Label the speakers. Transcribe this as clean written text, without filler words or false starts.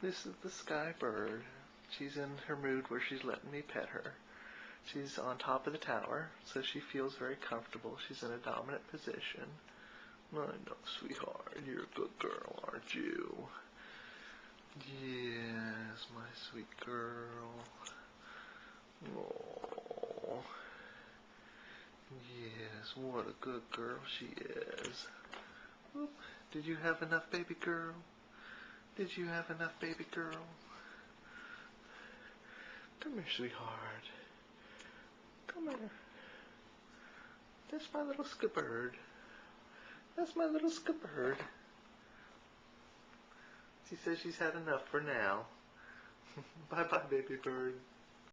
Speaker 1: This is the Skye Bird. She's in her mood where she's letting me pet her. She's on top of the tower, so she feels very comfortable. She's in a dominant position. I know, sweetheart. You're a good girl, aren't you? Yes, my sweet girl. Oh. Yes, what a good girl she is. Oop. Did you have enough, baby girl? Did you have enough, baby girl? Come here, sweetheart. Come here. That's my little Skye Bird. That's my little Skye Bird. She says she's had enough for now. Bye-bye, baby bird.